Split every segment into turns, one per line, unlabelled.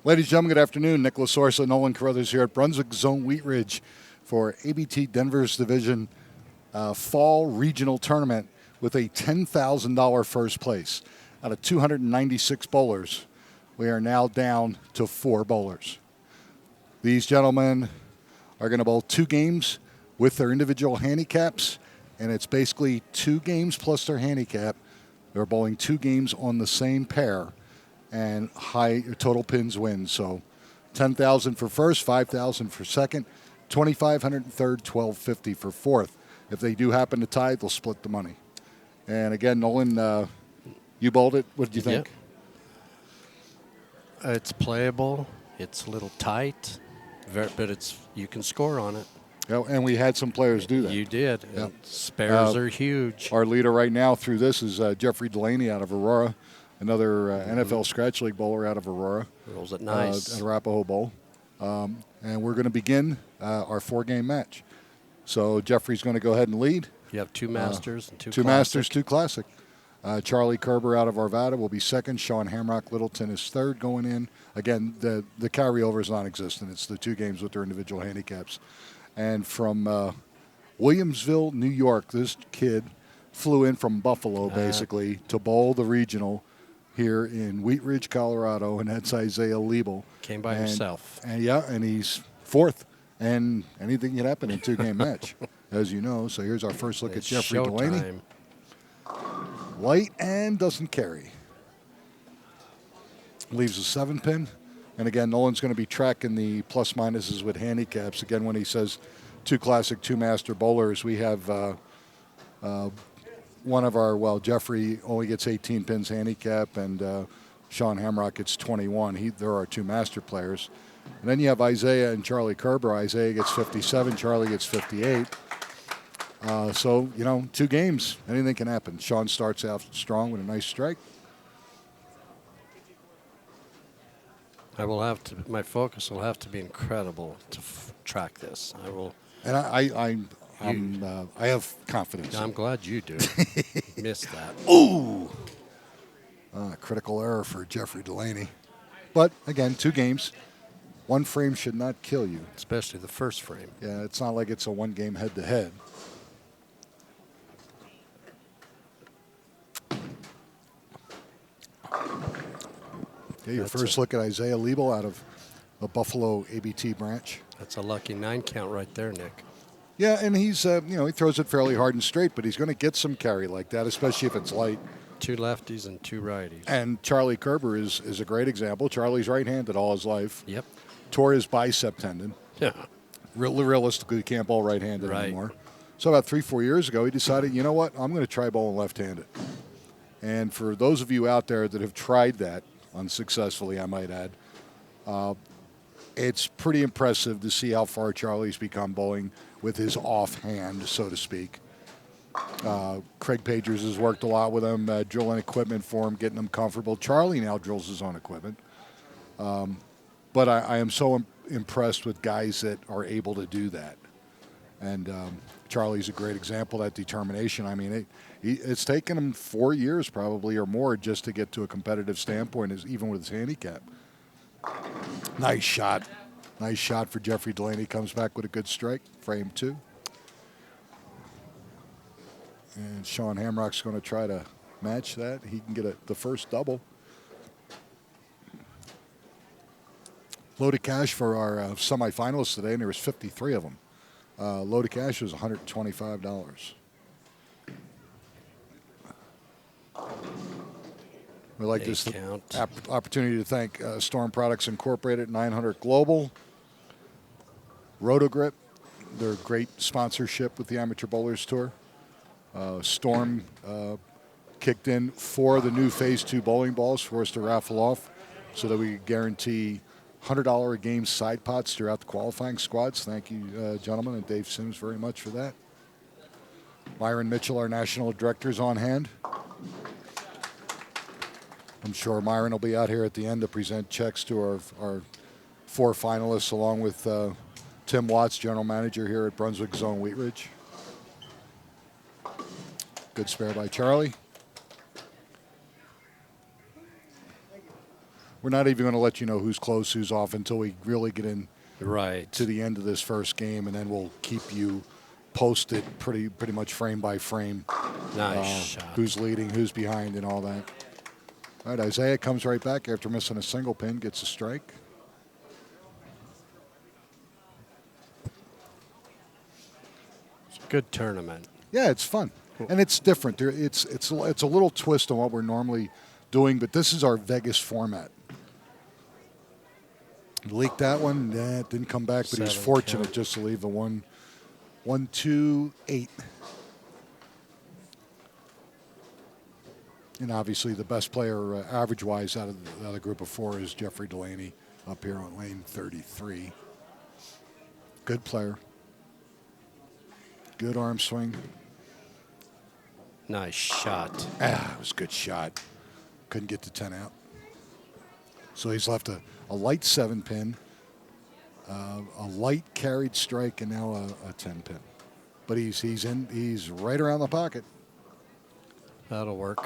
Ladies and gentlemen, good afternoon. Nicholas Orsa, Nolan Carruthers here at Brunswick Zone Wheat Ridge for ABT Denver's Division Fall Regional Tournament with a $10,000 first place. Out of 296 bowlers, we are now down to 4 bowlers. These gentlemen are going to bowl 2 games with their individual handicaps, and it's basically 2 games plus their handicap. They're bowling 2 games on the same pair, and high total pins win. So $10,000 for first, $5,000 for second, $2,500 third, $1,250 for fourth. If they do happen to tie, they'll split the money. And again, Nolan, you bowled it. What did you think?
It's playable. It's a little tight, but you can score on it.
Yeah, and we had some players do that.
You did.
Yep.
Spares are huge.
Our leader right now through this is Jeffrey Delaney out of Aurora, another NFL Scratch League bowler out of Aurora.
Rolls it nice.
At Arapahoe Bowl. And we're going to begin our 4-game match. So Jeffrey's going to go ahead and lead.
You have 2 Masters and 2
Two
Classic.
Masters, 2 Classic. Charlie Kerber out of Arvada will be second. Sean Hamrock Littleton is third going in. Again, the carryover is non-existent. It's the 2 games with their individual handicaps. And from Williamsville, New York, this kid flew in from Buffalo, basically, to bowl the regional here in Wheat Ridge, Colorado, and that's Isaiah Liebel.
Came by himself.
And he's fourth. And anything can happen in a 2-game match, as you know. So here's our first look at Jeffrey Delaney. Light and doesn't carry. Leaves a 7-pin. And again, Nolan's going to be tracking the plus minuses with handicaps. Again, when he says 2 Classic, 2 Master bowlers, we have one of our, Jeffrey only gets 18 pins handicap, and Sean Hamrock gets 21. There are 2 Master players. And then you have Isaiah and Charlie Kerber. Isaiah gets 57, Charlie gets 58. So, 2 games, anything can happen. Sean starts out strong with a nice strike.
My focus will have to be incredible to track this. I will.
And I have confidence.
I'm glad you do. Missed that.
Ooh! Critical error for Jeffrey Delaney. But, again, 2 games. 1 frame should not kill you.
Especially the first frame.
Yeah, it's not like it's a 1-game head-to-head. Okay, your first look at Isaiah Liebel out of the Buffalo ABT branch.
That's a lucky 9 count right there, Nick.
Yeah, and he's, he throws it fairly hard and straight, but he's going to get some carry like that, especially if it's light.
2 lefties and 2 righties.
And Charlie Kerber is a great example. Charlie's right-handed all his life.
Yep.
Tore his bicep tendon.
Yeah.
Realistically, he can't bowl right-handed anymore. So about 3-4 years ago, he decided, you know what, I'm going to try bowling left-handed. And for those of you out there that have tried that, unsuccessfully, I might add, it's pretty impressive to see how far Charlie's become bowling with his offhand, so to speak. Craig Pagers has worked a lot with him, drilling equipment for him, getting him comfortable. Charlie now drills his own equipment. But I am so impressed with guys that are able to do that. And Charlie's a great example of that determination. I mean, it's taken him 4 years probably or more just to get to a competitive standpoint, even with his handicap. Nice shot. Nice shot for Jeffrey Delaney. Comes back with a good strike. Frame 2. And Sean Hamrock's going to try to match that. He can get the first double. Loaded cash for our semifinalists today, and there was 53 of them. Loaded cash was $125. We'd like this opportunity to thank Storm Products Incorporated, 900 Global, Rotogrip, their great sponsorship with the Amateur Bowlers Tour. Storm kicked in 4 of the new Phase 2 bowling balls for us to raffle off so that we could guarantee $100 a game side pots throughout the qualifying squads. Thank you, gentlemen, and Dave Sims very much for that. Myron Mitchell, our national director, is on hand. I'm sure Myron will be out here at the end to present checks to our 4 finalists, along with Tim Watts, general manager here at Brunswick Zone Wheat Ridge. Good spare by Charlie. we're not even going to let you know who's close, who's off until we really get in
Right.
to the end of this first game, and then we'll keep you posted pretty much frame by frame.
Nice shot.
Who's leading, who's behind, and all that. All right, Isaiah comes right back after missing a single pin, gets a strike.
It's a good tournament.
Yeah, it's fun, and it's different. It's a little twist on what we're normally doing, but this is our Vegas format. Leaked that one. Yeah, it didn't come back, but he was
7
fortunate
count.
just to leave the 1, 2, 8. And obviously, the best player average-wise out of the group of 4 is Jeffrey Delaney up here on lane 33. Good player. Good arm swing.
Nice shot.
It was a good shot. Couldn't get to 10 out. So he's left a light 7 pin, a light carried strike, and now a 10 pin. But he's right around the pocket.
That'll work.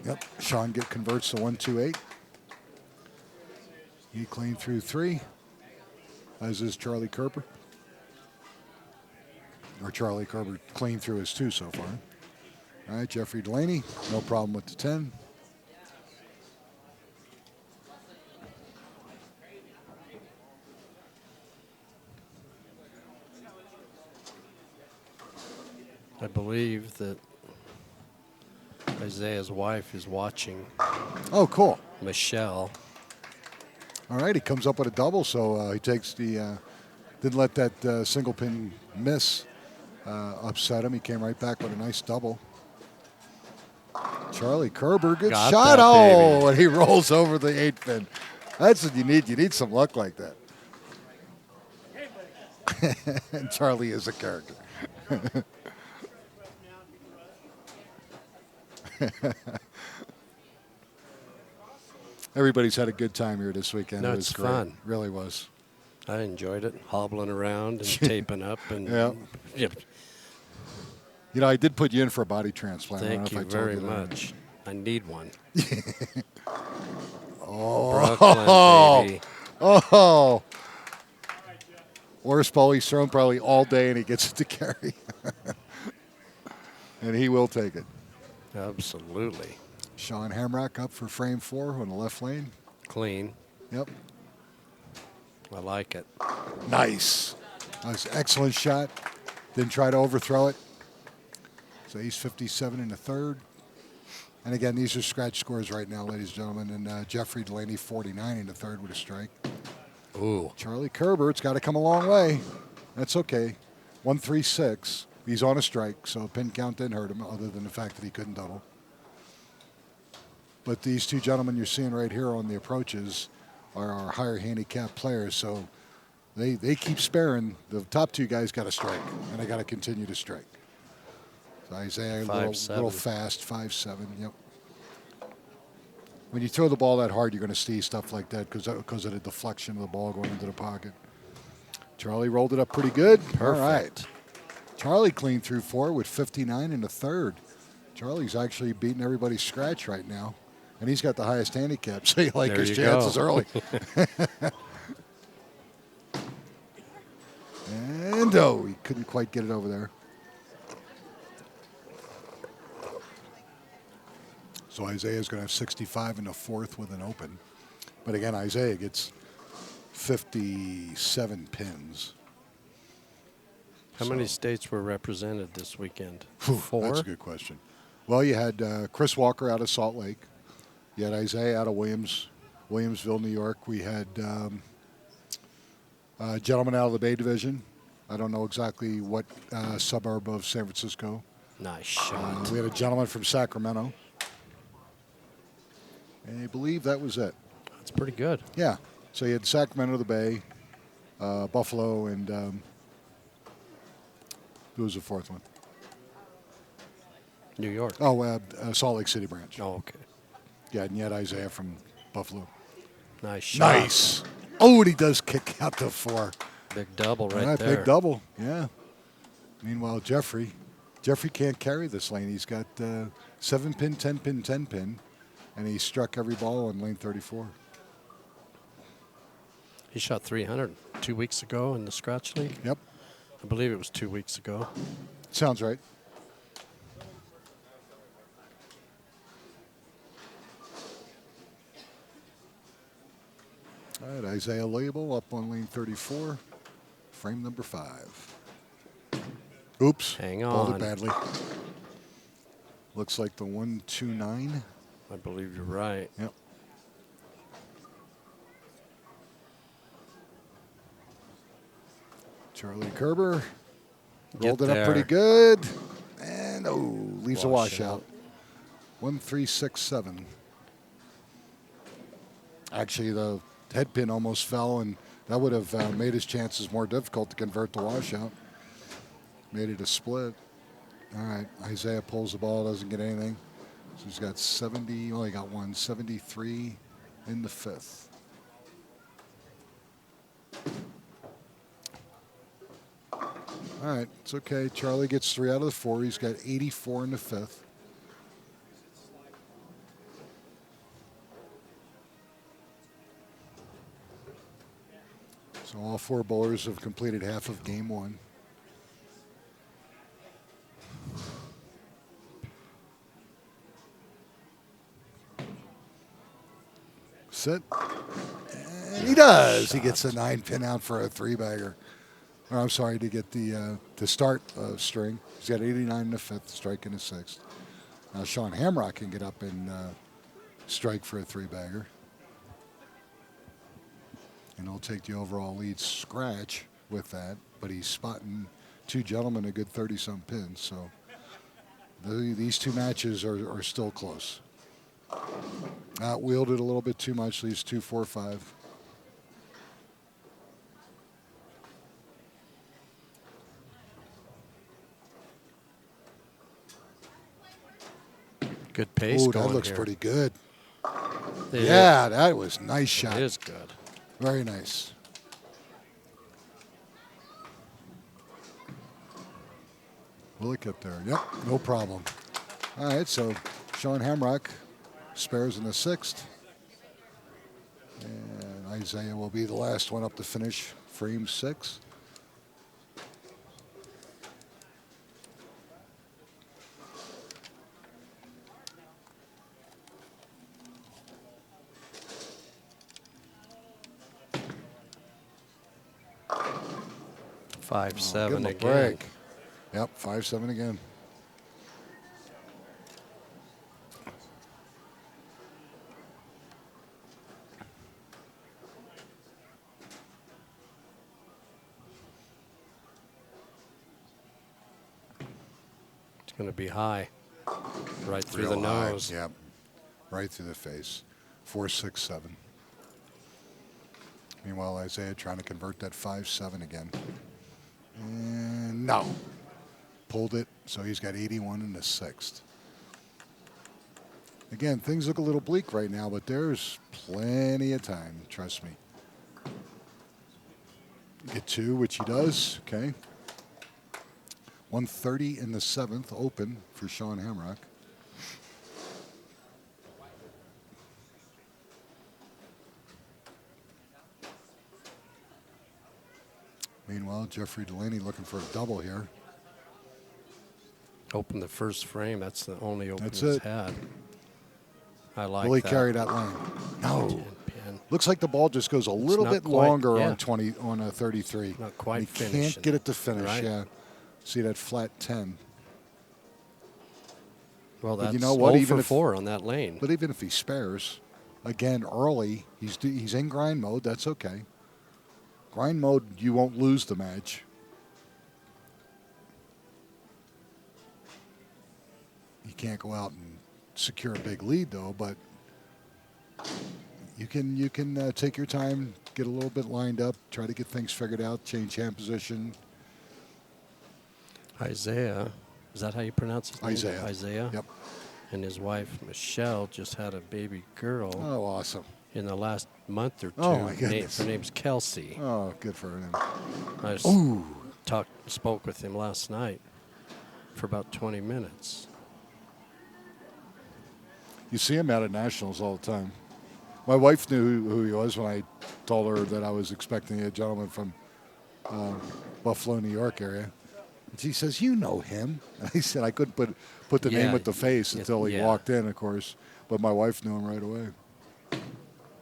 Yep. Sean converts to 1, 2, 8. He clean through 3, as is Charlie Kerber. Or Charlie Kerber clean through his 2 so far. All right, Jeffrey Delaney, no problem with the 10.
I believe that Isaiah's wife is watching.
Oh, cool.
Michelle.
All right, he comes up with a double, so he takes the didn't let that single pin miss upset him. He came right back with a nice double. Charlie Kerber, good
Got
shot.
that,
Oh,
baby.
and he rolls over the 8 pin. That's what you need. You need some luck like that. And Charlie is a character. Everybody's had a good time here this weekend.
No,
It was
it's
great.
fun.
Really was.
I enjoyed it. Hobbling around and taping up. And
Yeah.
Yeah,
You know, I did put you in for a body transplant. I don't know
thank
if I
you
told
very
that.
much. I need one.
Oh,
Brooklyn, baby.
oh. Worst ball he's thrown probably all day, and he gets it to carry. And he will take it.
Absolutely.
Sean Hamrock up for frame 4 on the left lane.
Clean.
Yep.
I like it.
Nice. That was an excellent shot. Didn't try to overthrow it. So he's 57 in the 3rd. And again, these are scratch scores right now, ladies and gentlemen. And Jeffrey Delaney, 49 in the 3rd with a strike.
Ooh.
Charlie Kerber, it's got to come a long way. That's okay. 1-3-6. He's on a strike, so pin count didn't hurt him, other than the fact that he couldn't double. But these 2 gentlemen you're seeing right here on the approaches are our higher handicap players, so they keep sparing. The top 2 guys got to strike, and they got to continue to strike. So Isaiah, a
5'7".
little fast, 5'7", yep. When you throw the ball that hard, you're going to see stuff like that because of the deflection of the ball going into the pocket. Charlie rolled it up pretty good.
Perfect.
All right. Charlie cleaned through 4 with 59 in the 3rd. Charlie's actually beating everybody's scratch right now. And he's got the highest handicap, so you like
There
his
you
chances
go.
early. And he couldn't quite get it over there. So Isaiah's going to have 65 in the 4th with an open. But again, Isaiah gets 57 pins.
How many states were represented this weekend?
Whew,
4?
That's a good question. Well, you had Chris Walker out of Salt Lake. You had Isaiah out of Williamsville, New York. We had a gentleman out of the Bay Division. I don't know exactly what suburb of San Francisco.
Nice shot.
We had a gentleman from Sacramento. And I believe that was it.
That's pretty good.
Yeah. So you had Sacramento, the Bay, Buffalo, and who was the 4th one?
New York.
Oh, Salt Lake City branch.
Oh, okay.
Yeah, and you had Isaiah from Buffalo.
Nice shot.
Nice. Oh, and he does kick out to 4.
Big double right
All right,
there.
big double. Yeah. Meanwhile, Jeffrey can't carry this lane. He's got 7 pin, 10 pin, 10 pin, and he struck every ball on lane 34.
He shot 300 2 weeks ago in the Scratch League.
Yep.
I believe it was 2 weeks ago.
Sounds right. All right, Isaiah Label up on lane 34, frame number 5. Oops.
Hang
Balled
on.
it badly. Looks like the 129.
I believe you're right.
Yep. Charlie Kerber rolled it up pretty good. And, leaves a washout. 1367. Actually, the head pin almost fell, and that would have made his chances more difficult to convert the washout. Made it a split. All right, Isaiah pulls the ball, doesn't get anything. So he's got 70, only got 173 in the 5th. All right, it's okay. Charlie gets 3 out of the 4. He's got 84 in the 5th. So all 4 bowlers have completed half of game 1. Sit. And he does. He gets a 9-pin out for a 3-bagger. Or I'm sorry, to get the to start string. He's got 89 in the 5th, strike in the 6th. Now Sean Hamrock can get up and strike for a 3-bagger. And he'll take the overall lead scratch with that. But he's spotting 2 gentlemen a good 30-some pins. So these 2 matches are still close. Outwielded a little bit too much, leaves 2, 4, 5.
Good pace
Oh,
going
that looks
here.
pretty good.
Yeah,
That was a nice shot.
it is good.
Very nice. Will it get there? Yep, no problem. All right, so Sean Hamrock spares in the 6th. And Isaiah will be the last one up to finish frame 6.
Five,
Give
seven
him a
again.
break. Yep, 5-7 again.
It's going to be high. Right through the
Real high.
nose.
Yep, right through the face. 4, 6, 7. Meanwhile, Isaiah trying to convert that 5-7 again. And no. Pulled it, so he's got 81 in the 6th. Again, things look a little bleak right now, but there's plenty of time, trust me. Get 2, which he does, okay. 130 in the 7th, open for Sean Hamrock. Meanwhile, Jeffrey Delaney looking for a double here.
Open the first frame. That's the only open
That's
he's
it.
had. I like
Will he
that.
carry that lane? No.
10 pin.
Looks like the ball just goes a little
not
bit
quite-
longer
yeah.
on a 33.
Not quite
He
finishing,
can't get it to finish.
right?
Yeah. See that flat 10.
Well,
But
that's
you know what?
0
Even
for
if-
4 on that lane.
But even if he spares, again early, he's in grind mode. That's okay. Grind mode, you won't lose the match. You can't go out and secure a big lead though, but you can take your time, get a little bit lined up, try to get things figured out, change hand position.
Isaiah, is that how you pronounce his name?
Isaiah.
Isaiah.
Yep.
And his wife Michelle just had a baby girl
Oh, awesome.
in the last month or 2.
Oh, my goodness.
Her name's Kelsey.
Oh, good for him.
I just
Ooh.
spoke with him last night for about 20 minutes.
You see him out at nationals all the time. My wife knew who he was when I told her that I was expecting a gentleman from Buffalo, New York area. And she says, "You know him." And I said I couldn't put the name with the face until he walked in, of course. But my wife knew him right away.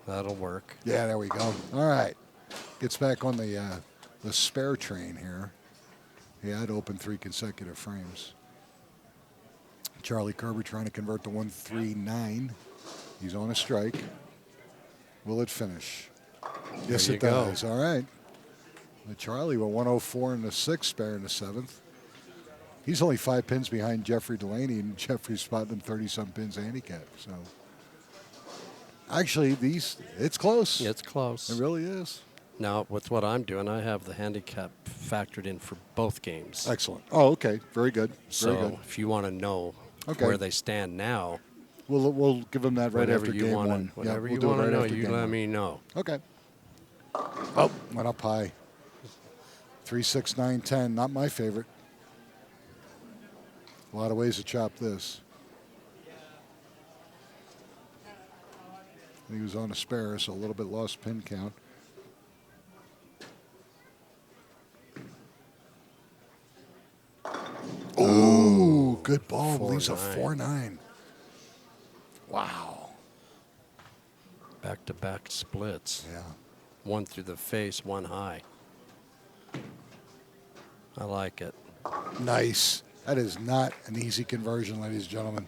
That'll work.
Yeah, there we go. All right. Gets back on the spare train here. He had to open 3 consecutive frames. Charlie Kerber trying to convert to 139. He's on a strike. Will it finish? Yes, it does. All right. Charlie with 104 in the 6th, spare in the 7th. He's only 5 pins behind Jeffrey Delaney, and Jeffrey's spotting him 30-some pins handicap. So, actually, it's close.
It's close.
It really is.
Now, with what I'm doing, I have the handicap factored in for both games.
Excellent. Oh, okay. Very good. Very good.
If you want to know where they stand now,
we'll give them that right after game 1.
Whatever you want to know, you let me know.
Okay. Oh, went up high. 3, 6, 9, 10. Not my favorite. A lot of ways to chop this. He was on a spare, so a little bit lost pin count. Oh, good ball. Leaves a 4-9. Wow.
Back-to-back splits.
Yeah.
One through the face, one high. I like it.
Nice. That is not an easy conversion, ladies and gentlemen.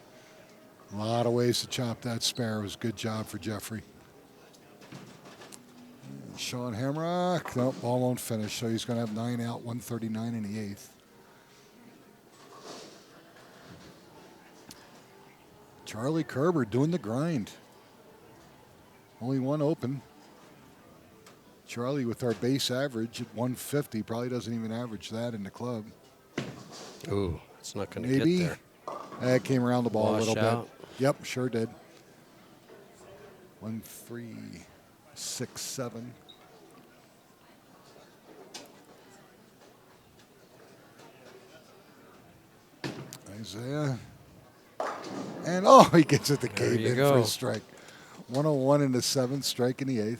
A lot of ways to chop that spare. It was a good job for Jeffrey. And Sean Hamrock. Nope, ball won't finish, so he's going to have 9 out, 139 in the 8th. Charlie Kerber doing the grind. Only one open. Charlie with our base average at 150 probably doesn't even average that in the club.
Ooh, it's not going to get there.
That came around the ball a little
bit.
Yep, sure did. 1, 3, 6, 7. Isaiah. And, he gets it to cave in for a strike. 101 in the 7th, strike in the 8th.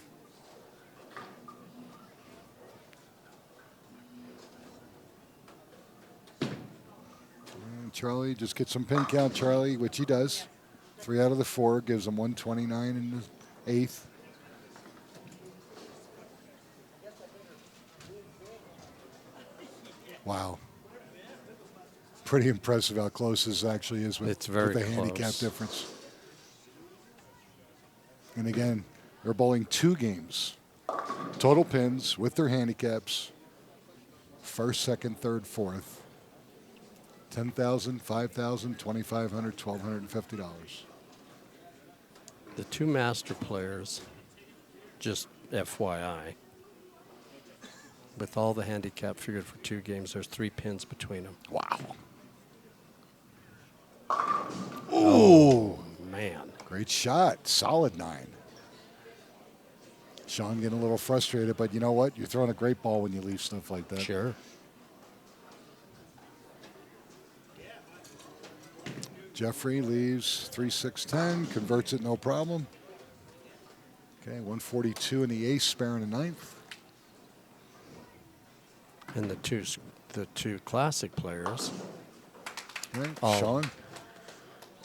And Charlie, just get some pin count, Charlie, which he does. 3 out of the 4, gives him 129 in the 8th. Wow. Pretty impressive how close this actually is with the handicap difference. And again, they're bowling 2 games. Total pins with their handicaps. 1st, 2nd, 3rd, 4th. $10,000, $5,000, $2,500, $1,250.
The 2 master players, just FYI, with all the handicap figured for 2 games, there's 3 pins between them.
Wow.
Oh, man.
Great shot. Solid 9. Sean getting a little frustrated, but you know what? You're throwing a great ball when you leave stuff like that.
Sure.
Jeffrey leaves 3, 6, 10, converts it no problem. Okay, 142 in the 8th, spare in the 9th.
And the two classic players.
Okay, Sean.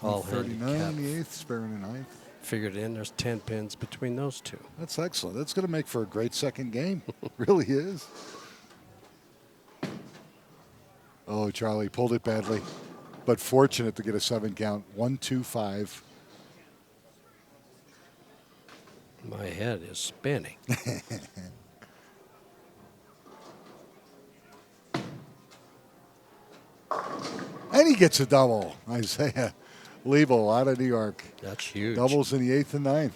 All
39 in the 8th, spare in the 9th.
Figured in, there's 10 pins between those 2.
That's excellent. That's going to make for a great second game. Really is. Oh, Charlie pulled it badly, but fortunate to get a 7 count. 1, 2, 5.
My head is spinning.
And he gets a double. Isaiah Lebo out of New York.
That's huge.
Doubles in the 8th and 9th.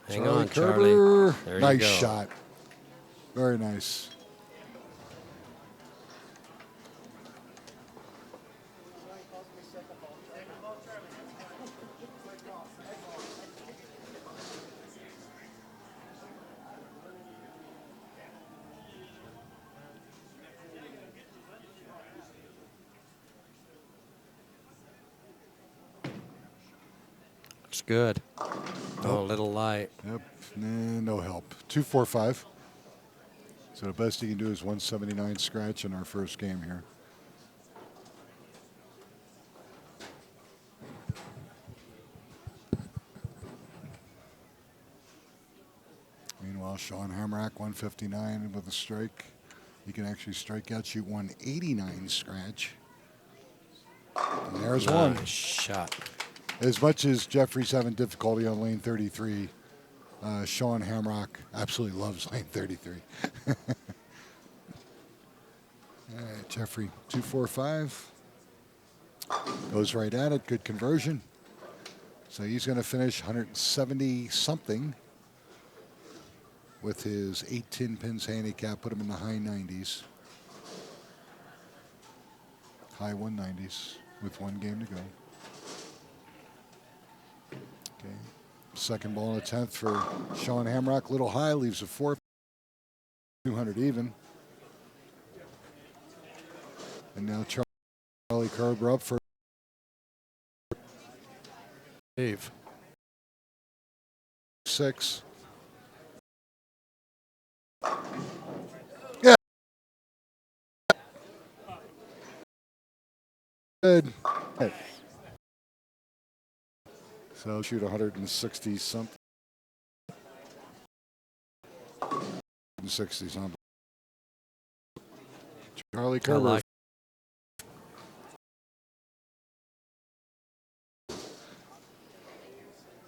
Hang on, Charlie. There
nice
you go.
shot. Very nice.
Looks good. Oh, a little light.
Yep, no help. 245. So the best he can do is 179 scratch in our first game here. Meanwhile, Sean Hamrock, 159 with a strike. He can actually strike out, shoot 189 scratch. And there's one.
Nice shot.
As much as Jeffrey's having difficulty on lane 33, Sean Hamrock absolutely loves lane 33. All right, Jeffrey, 245. Goes right at it. Good conversion. So he's going to finish 170 something with his 8-10 pins handicap. Put him in the high 90s. High 190s with one game to go. Okay. Second ball in the 10th for Sean Hamrock. Little high, leaves a 4. 200 even. And now Charlie Kerber up for
Dave.
6. Yeah. Good. So shoot 160 something. 160 something. Charlie Kerber.
like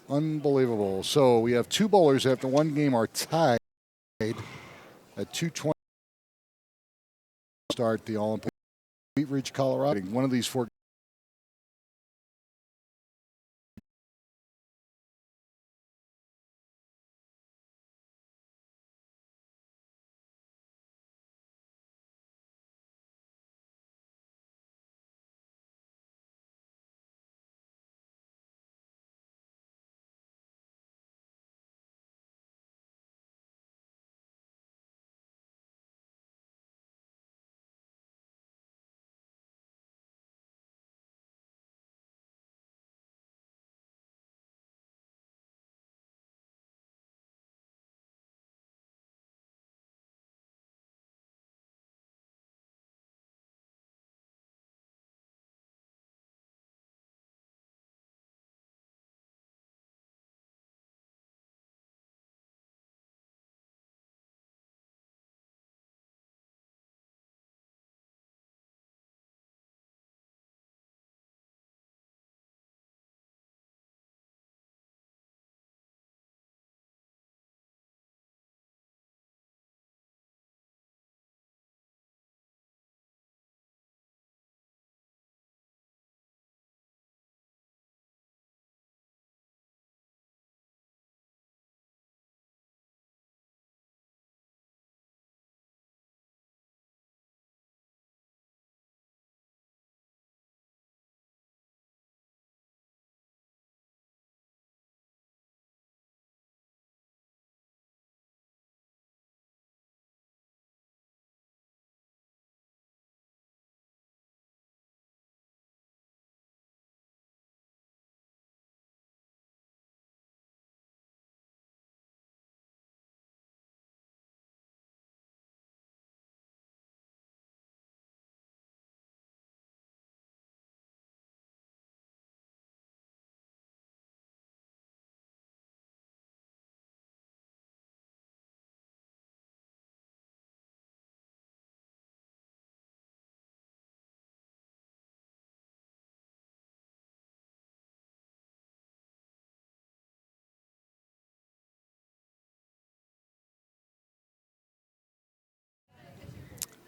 Unbelievable. So we have two bowlers after one game are tied at 220. Start the All-Important Wheat Ridge, Colorado. One of these four.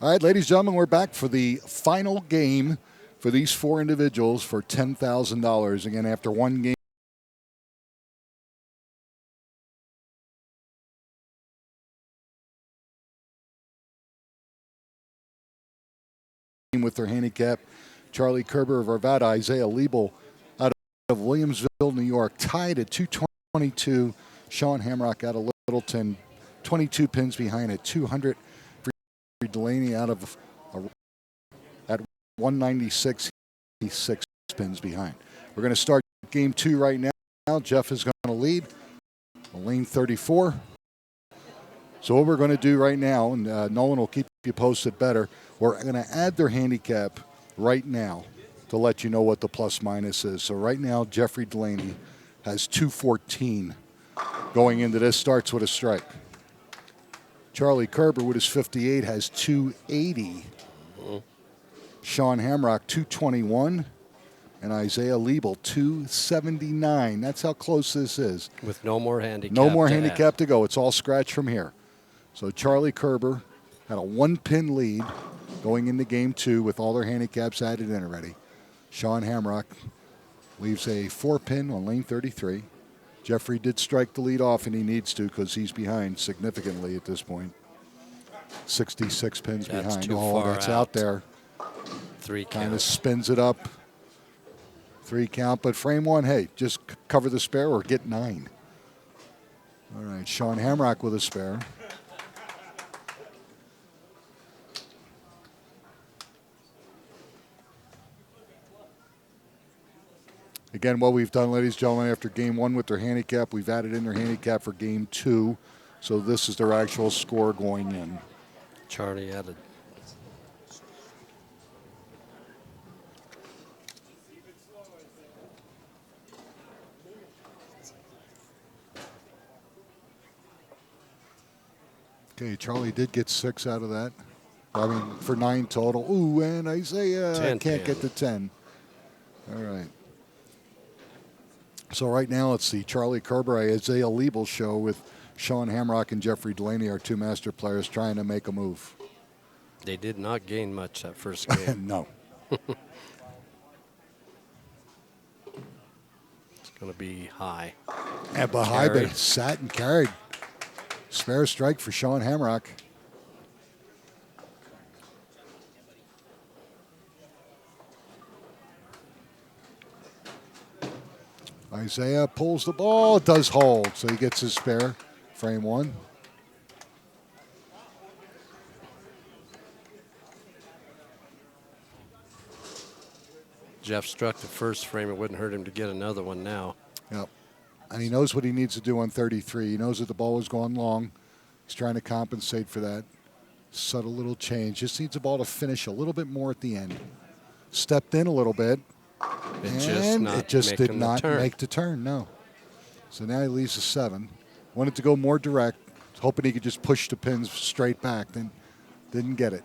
All right, ladies and gentlemen, we're back for the final game for these four individuals for $10,000. Again, after one game. With their handicap, Charlie Kerber of Arvada, Isaiah Liebel out of Williamsville, New York, tied at 222. Sean Hamrock out of Littleton, 22 pins behind at 200. Delaney out of at 196, he's 6 pins behind. We're going to start game 2 right now. now Jeff is going to lead on lane 34. So what we're going to do right now, and Nolan will keep you posted better, we're going to add their handicap right now to let you know what the plus minus is. So right now, Jeffrey Delaney has 214 going into this, starts with a strike. Charlie Kerber with his 58 has 280. Sean Hamrock, 221. And Isaiah Liebel, 279. That's how close this is.
With no more handicap.
No more handicap to go. It's all scratch from here. So Charlie Kerber had a 1-pin lead going into game 2 with all their handicaps added in already. Sean Hamrock leaves a 4-pin on lane 33. Jeffrey did strike the lead off, and he needs to because he's behind significantly at this point. 66 pins
That's
behind.
too
Oh,
far
that's
out.
out there.
3
Kind of
count.
spins it up. 3 count, but frame 1, hey, just cover the spare or get 9. All right, Sean Hamrock with a spare. Again, what we've done, ladies and gentlemen, after game 1 with their handicap, we've added in their handicap for game 2. So this is their actual score going in.
Charlie added.
Okay, Charlie did get 6 out of that. I mean, for 9 total. Ooh, and Isaiah
10
can't
pin.
get to 10. All right. So right now it's the Charlie Kerber, Isaiah Liebel show with Sean Hamrock and Jeffrey Delaney, our 2 master players, trying to make a move.
They did not gain much that first game.
No.
It's going to be high.
And behind
Carried.
it, sat and carried. Spare strike for Sean Hamrock. Isaiah pulls the ball, does hold, so he gets his spare, frame 1.
Jeff struck the first frame. It wouldn't hurt him to get another one now.
Yep. And he knows what he needs to do on 33. He knows that the ball was going long. He's trying to compensate for that. Subtle little change. Just needs the ball to finish a little bit more at the end. Stepped in a little bit. It just did not make the turn, no. So now he leaves a 7. Wanted to go more direct, hoping he could just push the pins straight back, then didn't get it.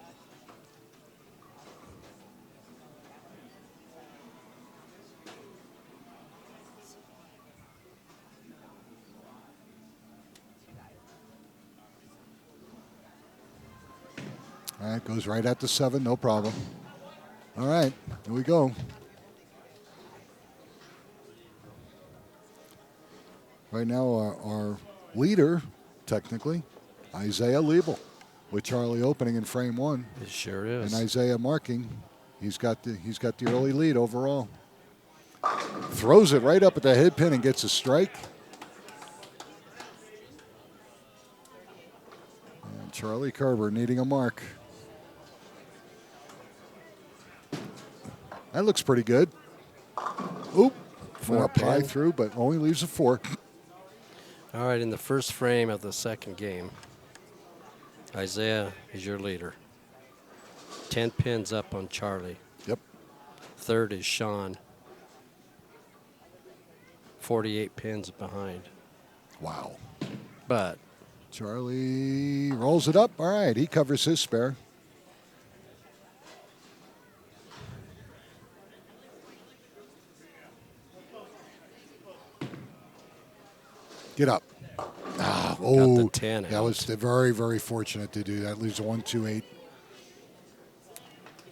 All right, goes right at the 7, no problem. All right, here we go. Right now, our leader, technically, Isaiah Liebel, with Charlie opening in frame 1.
It sure is.
And Isaiah marking. He's got the early lead overall. Throws it right up at the head pin and gets a strike. And Charlie Kerber needing a mark. That looks pretty good. Oop.
4
pie
pin.
through, but only leaves a 4.
All right, in the first frame of the second game, Isaiah is your leader. 10 pins up on Charlie.
Yep.
Third is Sean. 48 pins behind.
Wow.
But
Charlie rolls it up. All right, he covers his spare. Get up.
got the 10
that
out.
was very, very fortunate to do that. Leaves a 1-2-8.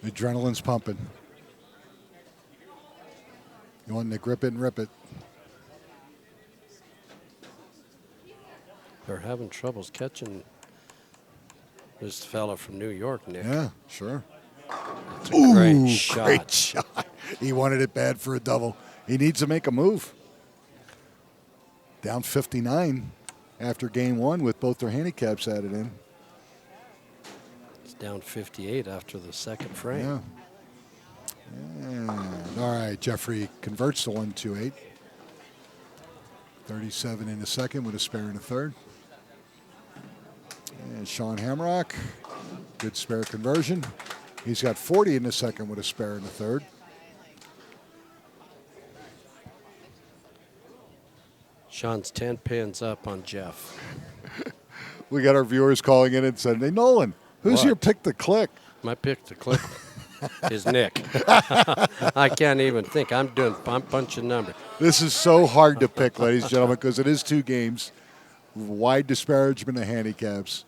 Adrenaline's pumping. You want to grip it and rip it.
they're having troubles catching this fella from New York, Nick.
Yeah, sure.
It's a great shot.
Great shot. He wanted it bad for a double. He needs to make a move. Down 59 after game 1 with both their handicaps added in.
It's down 58 after the second frame.
Yeah. And, all right, Jeffrey converts to 1-2-8. 37 in the second with a spare in the third. And Sean Hamrock, good spare conversion. He's got 40 in the second with a spare in the third.
Sean's 10 pins up on Jeff.
We got our viewers calling in and saying, "Hey, Nolan, who's
What?
your pick to click?"
My pick to click is Nick. I can't even think. I'm punching numbers.
This is so hard to pick, ladies and gentlemen, because it is 2 games. Wide disparagement of handicaps.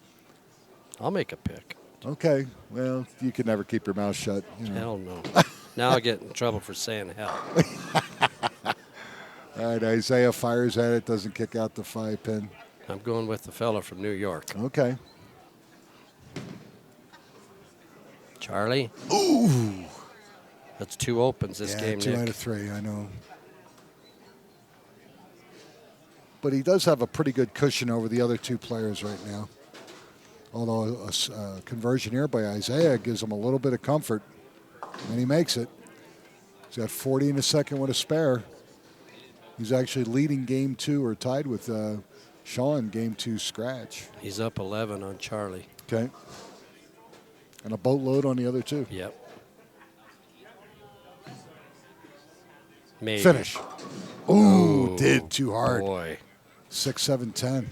I'll make a pick.
Okay, well, you can never keep your mouth shut. You know.
Hell no. Now I'll get in trouble for saying hell.
All right, Isaiah fires at it, doesn't kick out the 5-pin.
I'm going with the fella from New York.
Okay.
Charlie?
Ooh.
That's 2 opens this game,
2
Nick.
out of 3, I know. But he does have a pretty good cushion over the other 2 players right now. Although a conversion here by Isaiah gives him a little bit of comfort, and he makes it. He's got 40 in the second with a spare. He's actually leading game 2 or tied with Sean, game 2 scratch.
He's up 11 on Charlie.
Okay. And a boatload on the other 2.
Yep. Maybe.
Finish. Ooh, did too hard.
Boy.
6, 7, 10.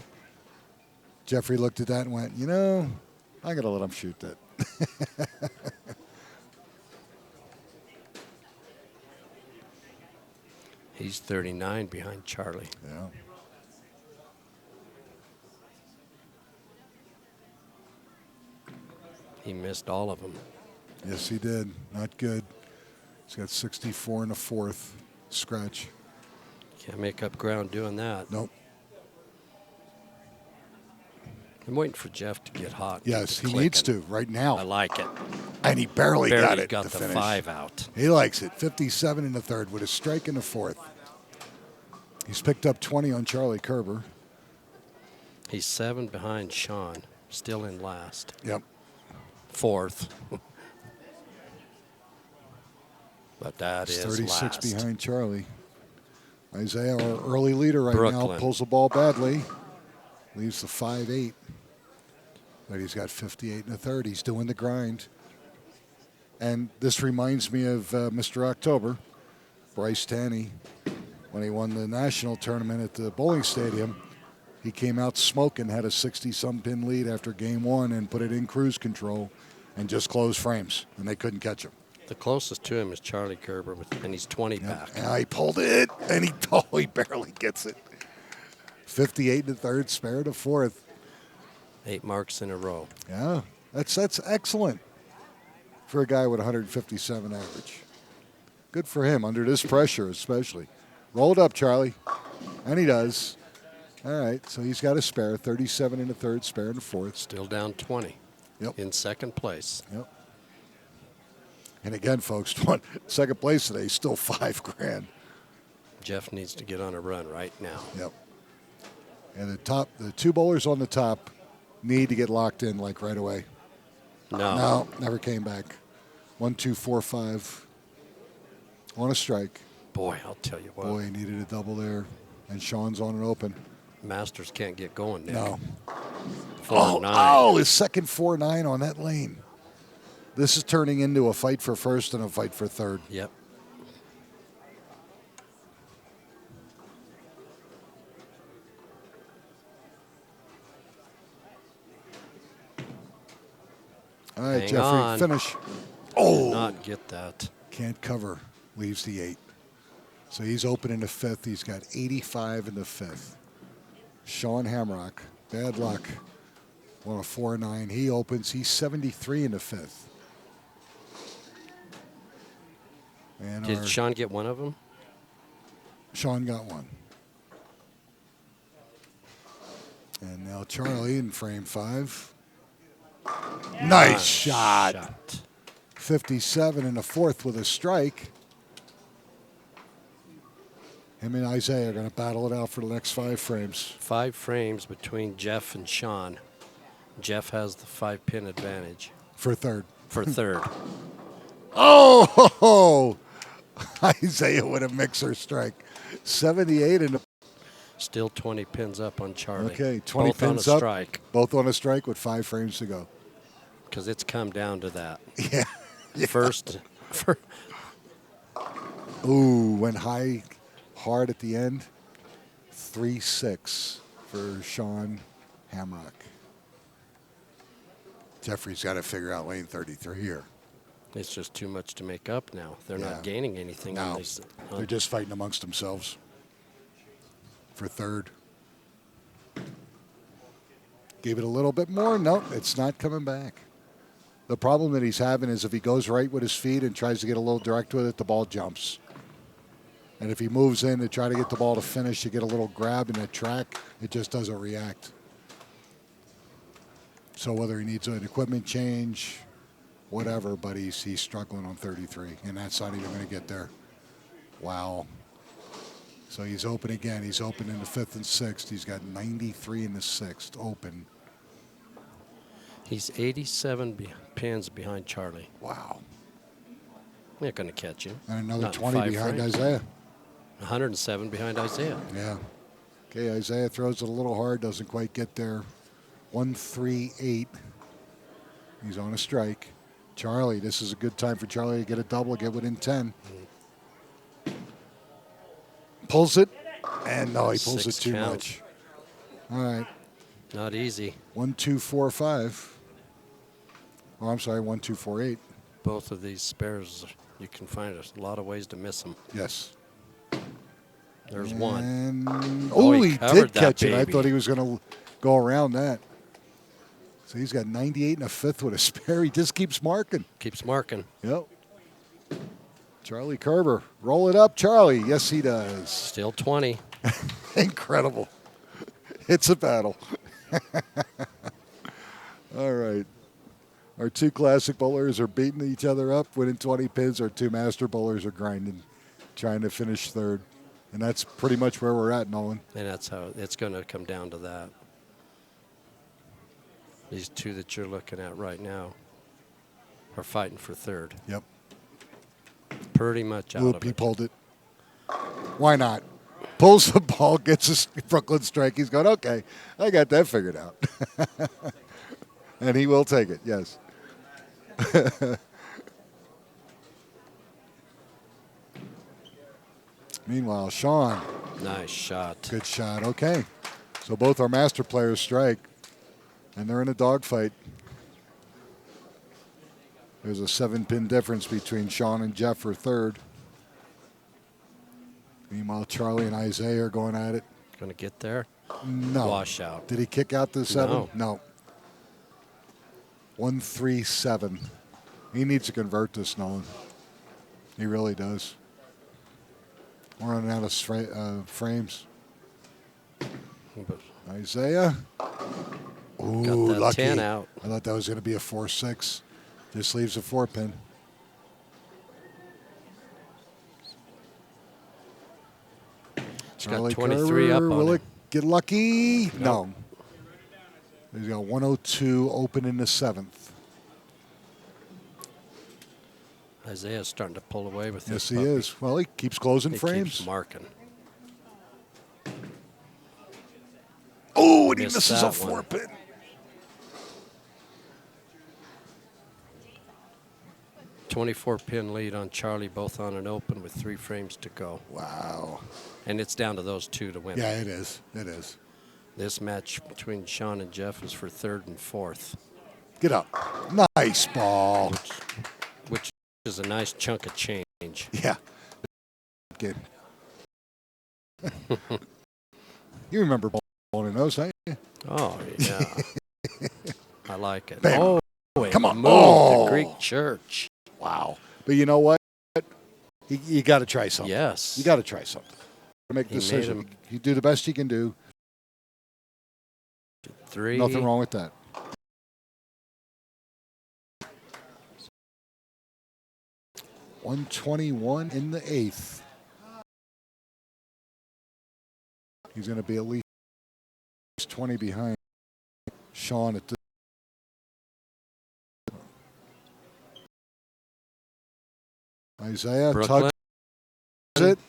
Jeffrey looked at that and went, you know, I got to let him shoot that.
He's 39 behind Charlie.
Yeah.
He missed all of them.
Yes, he did. Not good. He's got 64 in the fourth. Scratch.
Can't make up ground doing that.
Nope.
I'm waiting for Jeff to get hot.
Yes, he needs to right now.
I like it.
And he barely got it
got
to
the
finish.
5 out.
He likes it. 57 in the third with a strike in the fourth. He's picked up 20 on Charlie Kerber.
He's 7 behind Sean, still in last.
Yep.
4th. But that
He's
is
36
last.
behind Charlie. Isaiah, our early leader right now,
Brooklyn.
pulls the ball badly. Leaves the 5-8. But he's got 58 in the third. He's doing the grind. And this reminds me of Mr. October, Bryce Tanny, when he won the national tournament at the bowling stadium. He came out smoking, had a 60-some pin lead after game 1 and put it in cruise control and just closed frames, and they couldn't catch him.
The closest to him is Charlie Kerber, and he's 20 back.
And he pulled it, and he barely gets it. 58 in the third, spare to fourth.
8 marks in a row.
Yeah, that's excellent for a guy with 157 average. Good for him under this pressure, especially. Roll it up, Charlie, and he does. All right, so he's got a spare, 37 in the third, spare in the fourth.
Still down 20.
Yep.
In second place.
Yep. And again, folks, second place today, still $5,000.
Jeff needs to get on a run right now.
Yep. And the 2 bowlers on the top need to get locked in like right away. No, never came back. 1, 2, 4, 5 on a strike.
Boy, I'll tell you what.
Boy, he needed a double there, and Sean's on an open.
Masters can't get going, Nick.
No.
4-9.
Oh, his second 4-9 on that lane. This is turning into a fight for first and a fight for third.
Yep.
All right,
Hang
Jeffrey,
on.
finish.
Did not get that.
Can't cover. Leaves the 8. So he's open in the fifth. He's got 85 in the fifth. Sean Hamrock, bad luck. On a 4-9. He opens. He's 73 in the fifth. And
Did Sean get one of them?
Sean got one. And now Charlie in frame 5. Nice shot. 57 in the fourth with a strike. Him and Isaiah are going to battle it out for the next 5 frames.
5 frames between Jeff and Sean. Jeff has the 5-pin advantage.
For third.
For third.
Oh! Isaiah with a mixer strike. 78 in the...
Still 20 pins up on Charlie.
Okay, 20
Both
pins
on a
up.
strike.
Both on a strike with 5 frames to go.
Because it's come down to that.
Yeah.
First.
Ooh, went hard at the end. 3-6 for Sean Hamrock. Jeffrey's got to figure out lane 33 here.
It's just too much to make up now. They're
Yeah.
not gaining anything.
No,
On these,
they're just fighting amongst themselves for third. Gave it a little bit more. Nope, it's not coming back. The problem that he's having is if he goes right with his feet and tries to get a little direct with it, the ball jumps. And if he moves in to try to get the ball to finish, to get a little grab in the track, it just doesn't react. So whether he needs an equipment change, whatever, but he's struggling on 33, and that's not even going to get there. Wow. So he's open again. He's open in the 5th and 6th. He's got 93 in the 6th open.
He's 87 pins behind Charlie.
Wow.
They're going to catch him.
And another
Not
20 behind
frames.
Isaiah.
107 behind Isaiah.
Yeah. Okay, Isaiah throws it a little hard, doesn't quite get there. 138. He's on a strike. Charlie, this is a good time for Charlie to get a double, get within 10. Pulls it, and no, he pulls it
Six
too
count.
much. All right.
Not easy.
1, 2, 4, 5. Oh, I'm sorry, 1, 2, 4, 8.
Both of these spares, you can find a lot of ways to miss them.
Yes.
There's one.
And
Oh,
oh,
he
he
covered
did
that
catch it. I
baby.
thought he was going to go around that. So he's got 98 and a 5th with a spare. He just keeps marking.
Keeps marking.
Yep. Charlie Kerber. Roll it up, Charlie. Yes, he does.
Still 20.
Incredible. It's a battle. All right. Our 2 classic bowlers are beating each other up, winning 20 pins. Our 2 master bowlers are grinding, trying to finish third. And that's pretty much where we're at, Nolan.
And that's how it's going to come down to that. These 2 that you're looking at right now are fighting for third.
Yep.
Pretty much out
Whoop,
of
he
it.
pulled it. Why not? Pulls the ball, gets a Brooklyn strike. He's going, okay, I got that figured out. And he will take it, yes. Meanwhile, Sean.
Nice shot.
Good shot. Okay. So both our master players strike, and they're in a dogfight. There's a 7-pin difference between Sean and Jeff for third. Meanwhile, Charlie and Isaiah are going at it.
Going to get there?
No.
Washout.
Did he kick out the 7?
No.
1-3-7. He needs to convert this, Nolan. He really does. We're running out of frames.
But
Isaiah. Ooh,
got that
lucky.
10 out.
I thought that was going to be a 4-6. Just leaves a 4-pin.
He's got 23 up
Kerber,
on
will
him.
it get lucky?
Nope.
No. He's got 102 open in the 7th.
Isaiah's starting to pull away with
Yes,
this
he
puppy.
is. Well, he keeps closing
He
frames.
keeps marking.
Oh, and he
Missed
misses a
that one.
4-pin.
.24-pin lead on Charlie, both on an open with 3 frames to go.
Wow.
And it's down to those 2 to win.
Yeah, it is. It is.
This match between Sean and Jeff is for 3rd and 4th,
Get up. Nice ball.
which is a nice chunk of change.
Yeah. Good. You remember bowling those, huh?
Oh, yeah. I like it.
Bam.
Oh, and
Come on.
moved
Oh.
the Greek church.
Wow. But you know what? You got to try something.
Yes.
You got to try something. Make a
He made
decision.
him-
You do the best you can do.
3.
Nothing wrong with that. .121 in the 8th. He's going to be at least 20 behind Sean at this. Isaiah
Brooklyn.
tugs it.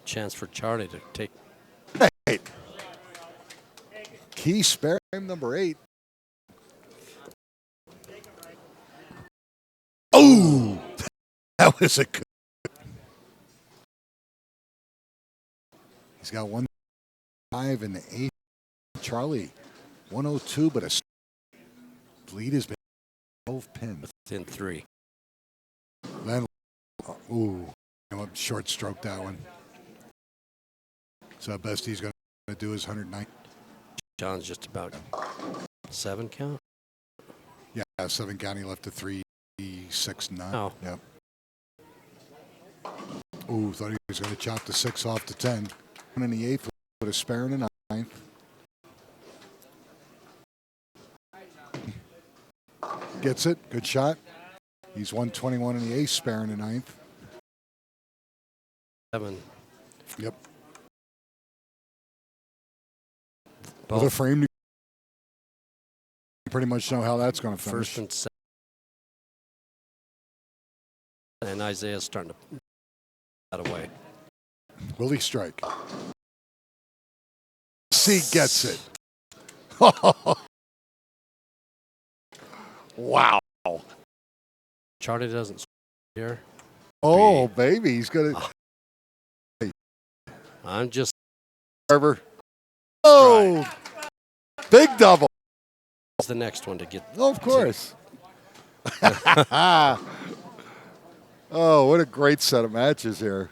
chance for Charlie to take.
Eight. Key spare game number 8. Oh, that was a good. He's got 1-5 in the 8th. Charlie, 102, but a lead has been 12 pins.
Within 3.
Then, short stroke that one. So best he's going to do is 109.
John's just about 7 count.
Yeah, 7 count. He left a 3, 6, 9.
Oh.
Yep. Ooh, thought he was going to chop the 6 off to 10. One in the 8th with a spare in the 9th. Gets it. Good shot. He's 121 in the 8th, spare in the 9th.
7.
Yep.
Both.
With a frame, you pretty much know how that's going to finish.
First and 7. And Isaiah's starting to put that away.
Will he strike? C gets it. Wow.
Charlie doesn't here.
Oh, baby. He's going to.
I'm just.
Carver. Oh, big double.
It's the next one to get.
Oh, of course. Oh, what a great set of matches here.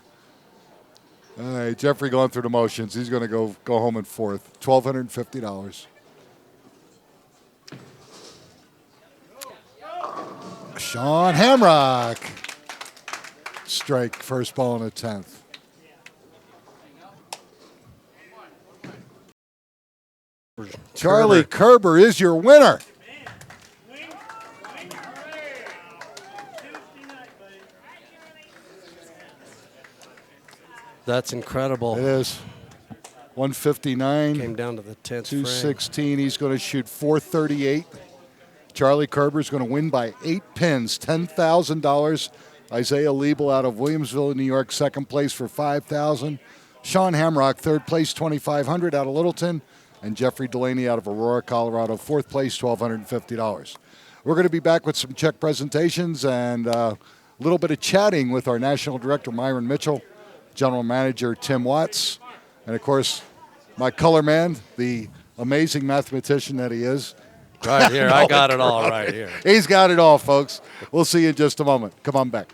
All right, Jeffrey going through the motions. He's going to go home in 4th. $1,250. Sean Hamrock. Strike, first ball in the 10th. Charlie Kerber is your winner.
That's incredible.
It is. 159.
Came down to the 10th
216. He's going to shoot 438. Charlie Kerber's going to win by 8 pins, $10,000. Isaiah Liebel out of Williamsville, New York, second place for $5,000. Sean Hamrock, third place, $2,500 out of Littleton. And Jeffrey Delaney out of Aurora, Colorado, fourth place, $1,250. We're going to be back with some check presentations and a little bit of chatting with our National Director, Myron Mitchell, General Manager, Tim Watts, and, of course, my color man, the amazing mathematician that he is.
Right here. I got it all right here.
He's got it all, folks. We'll see you in just a moment. Come on back.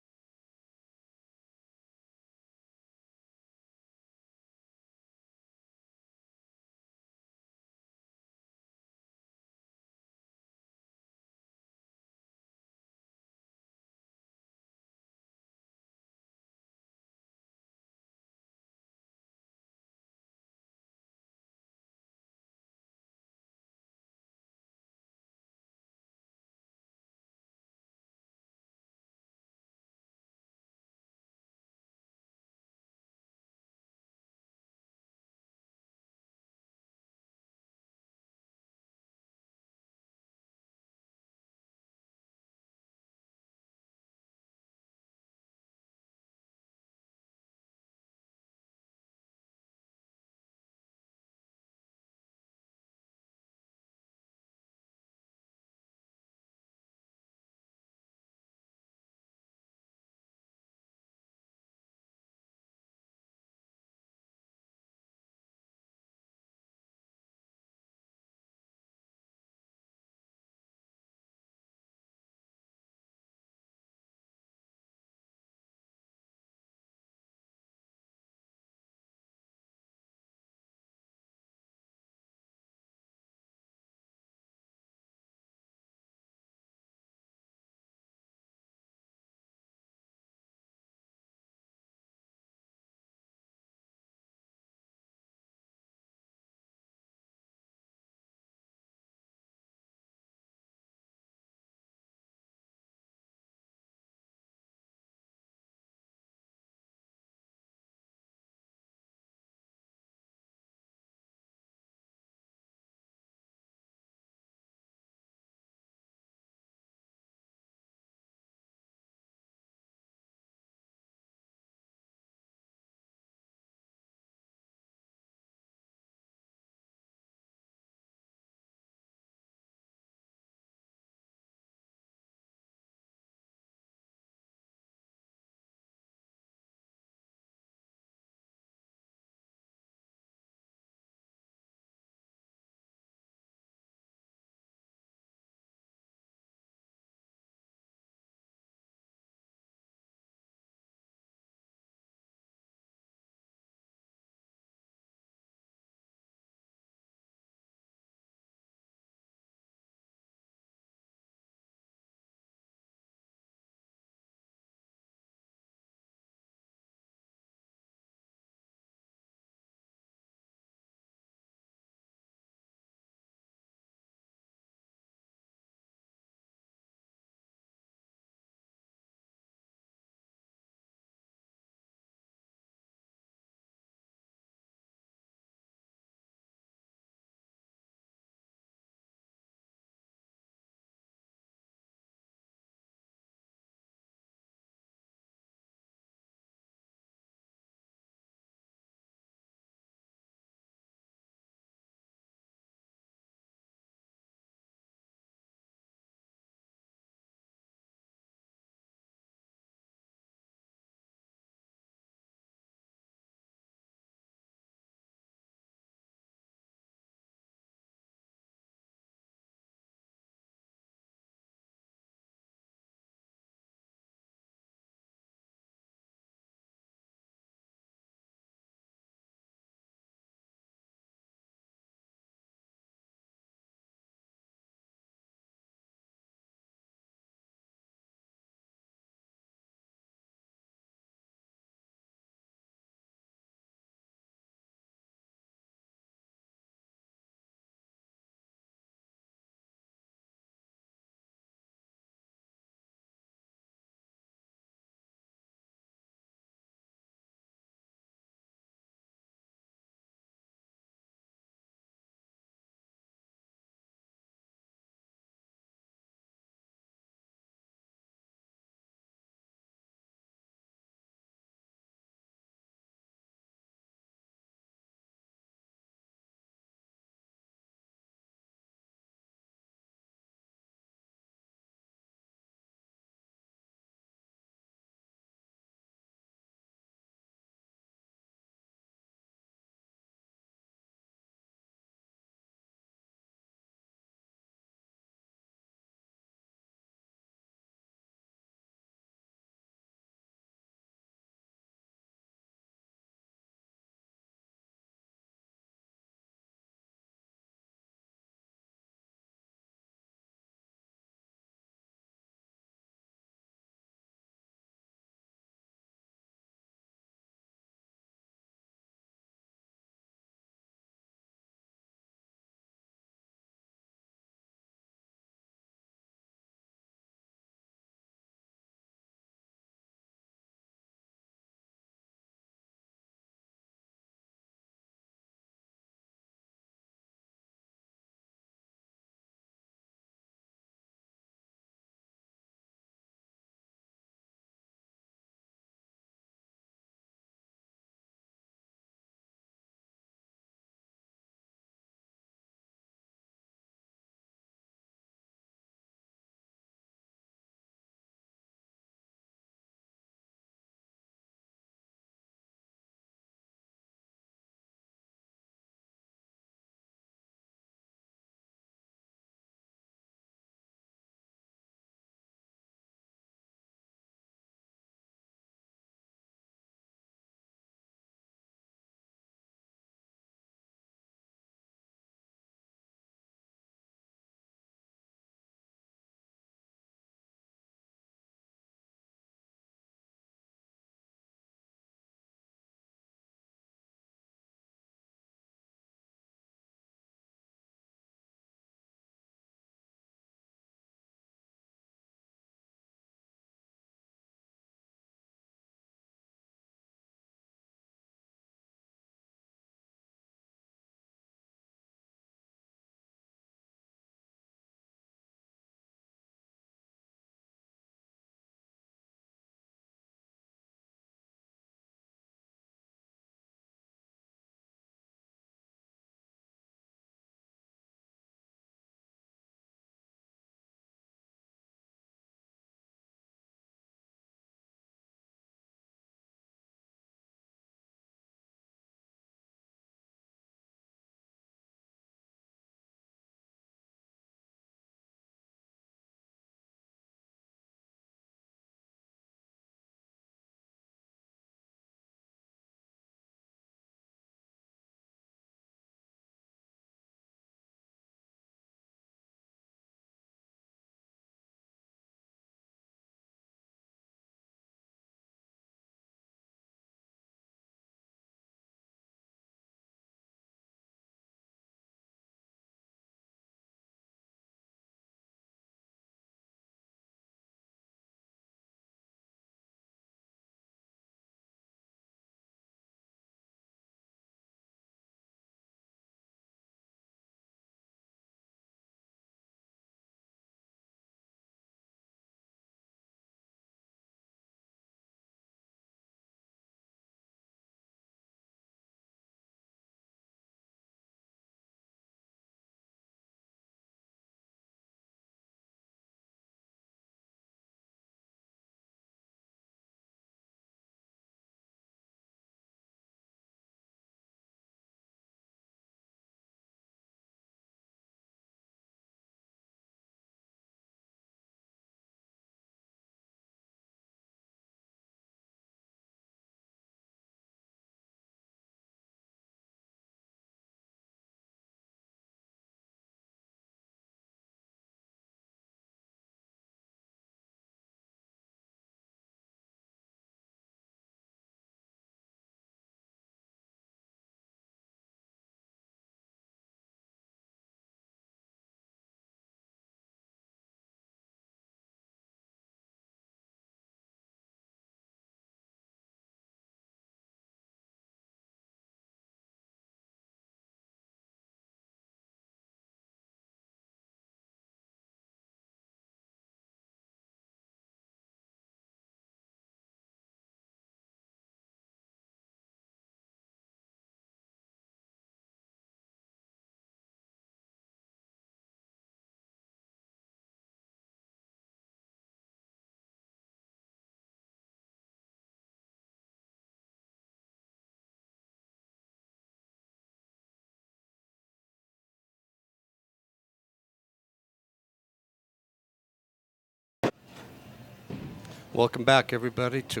Welcome back, everybody, to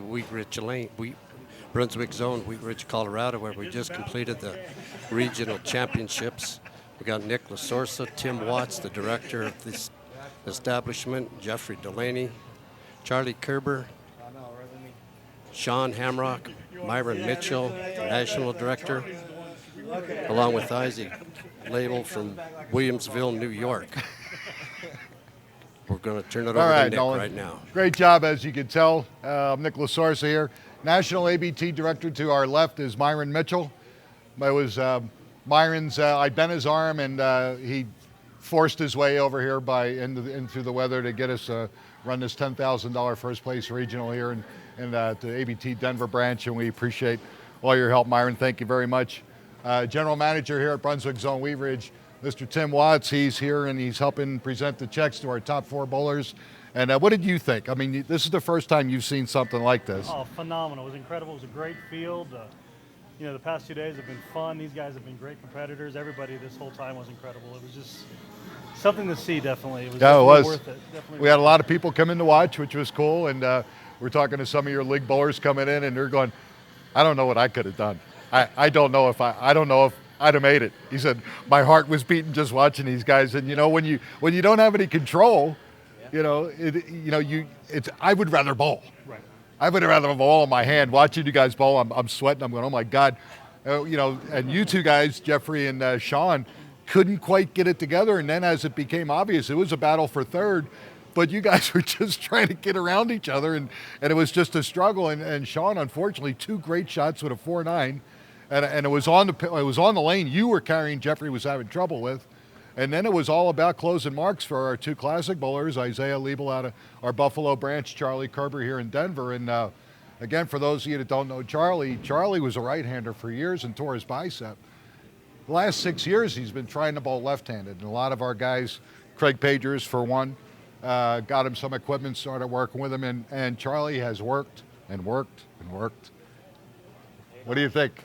Brunswick Zone, Wheat Ridge, Colorado, where we just completed the regional championships. We got Nick Lasorsa, Tim Watts, the director of this establishment, Jeffrey Delaney, Charlie Kerber, Sean Hamrock, Myron Mitchell, the national director, along with Isaac Label from Williamsville, New York. We're going to turn it over to Nick
Nolan.
right now.
Great job, as you can tell. I'm Nick Lasorsa here. National ABT director to our left is Myron Mitchell. It was Myron's, I bent his arm and he forced his way over here into the weather to get us run this $10,000 first place regional here in the ABT Denver branch, and we appreciate all your help, Myron. Thank you very much. General manager here at Brunswick Zone Wheat Ridge, Mr. Tim Watts, he's here and he's helping present the checks to our top 4 bowlers. And what did you think? I mean, this is the first time you've seen something like this.
Oh, phenomenal. It was incredible. It was a great field. The past 2 days have been fun. These guys have been great competitors. Everybody this whole time was incredible. It was just something to see, definitely. It was definitely worth it. Definitely
we had a lot of people come in to watch, which was cool. And we're talking to some of your league bowlers coming in and they're going, I don't know what I could have done. I don't know if I'd have made it. He said, my heart was beating just watching these guys. And when you don't have any control, I would rather bowl.
Right.
I would rather bowl on my hand. Watching you guys bowl, I'm sweating. I'm going, oh my God. And you two guys, Jeffrey and Sean, couldn't quite get it together. And then as it became obvious, it was a battle for third. But you guys were just trying to get around each other, and it was just a struggle. And Sean, unfortunately, 2 great shots with a 4-9. And it was on the lane you were carrying, Jeffrey was having trouble with. And then it was all about closing marks for our 2 classic bowlers, Isaiah Liebel out of our Buffalo branch, Charlie Kerber here in Denver. And again, for those of you that don't know Charlie was a right-hander for years and tore his bicep. The last 6 years, he's been trying to bowl left-handed. And a lot of our guys, Craig Pagers for one, got him some equipment, started working with him. And Charlie has worked and worked and worked. What do you think?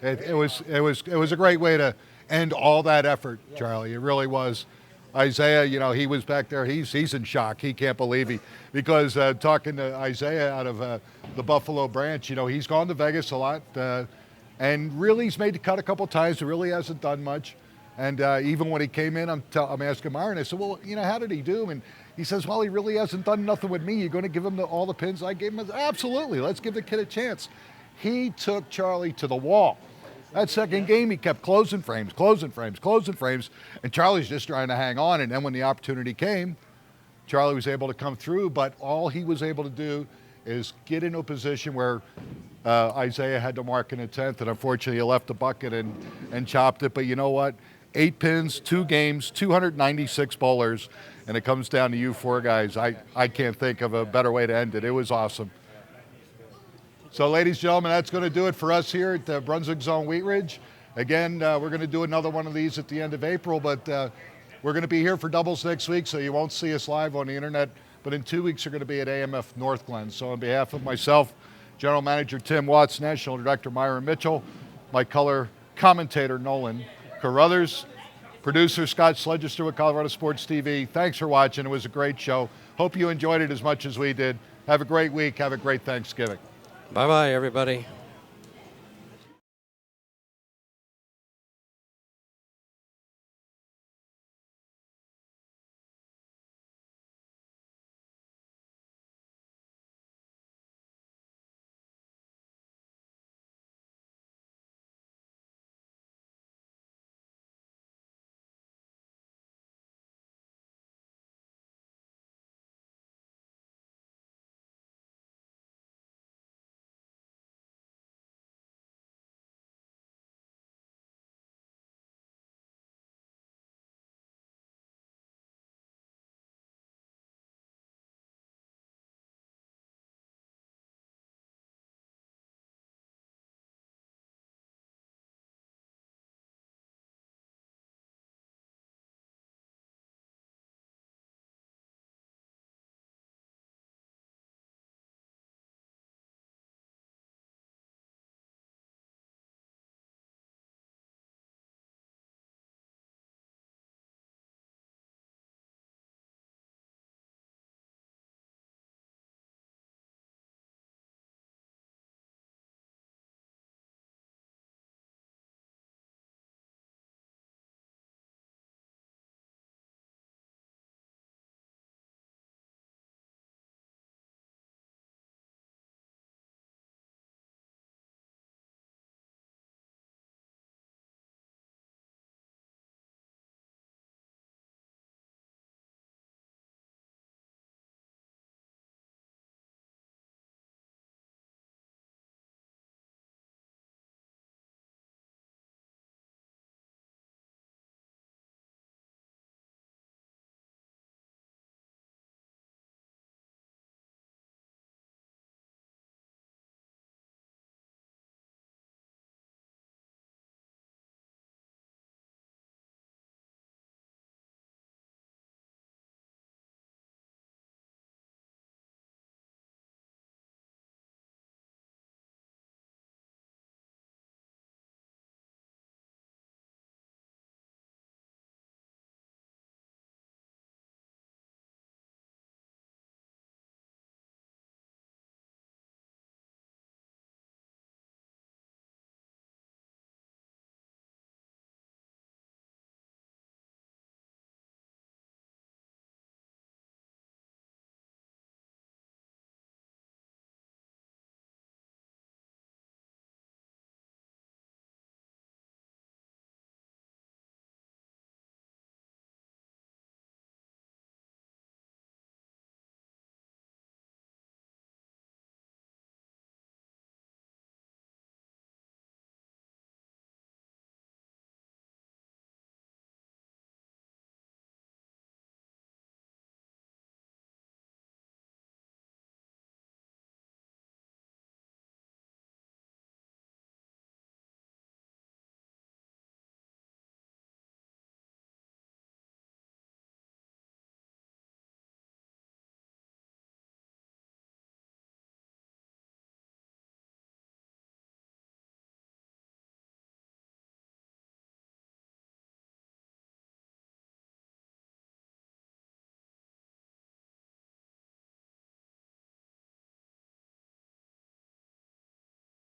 It was a great way to end all that effort, Charlie. It really was. Isaiah, he was back there. He's in shock. He can't believe because talking to Isaiah out of the Buffalo branch, he's gone to Vegas a lot and really he's made the cut a couple times. He really hasn't done much. And even when he came in, I'm asking Myron, I said, well, how did he do? And he says, well, he really hasn't done nothing with me. You're going to give him all the pins I gave him? Absolutely. Let's give the kid a chance. He took Charlie to the wall. That second game, he kept closing frames, and Charlie's just trying to hang on. And then when the opportunity came, Charlie was able to come through, but all he was able to do is get into a position where Isaiah had to mark in the 10th, and unfortunately he left the bucket and chopped it. But you know what? 8 pins, 2 games, 296 bowlers, and it comes down to you 4 guys. I can't think of a better way to end it. It was awesome. So, ladies and gentlemen, that's going to do it for us here at the Brunswick Zone Wheat Ridge. Again, we're going to do another one of these at the end of April, but we're going to be here for doubles next week, so you won't see us live on the internet. But in 2 weeks, we're going to be at AMF North Glen. So on behalf of myself, General Manager Tim Watts, National Director Myron Mitchell, my color commentator Nolan Carruthers, producer Scott Sledgester with ColoradoSports.TV, thanks for watching. It was a great show. Hope you enjoyed it as much as we did. Have a great week. Have a great Thanksgiving.
Bye-bye, everybody.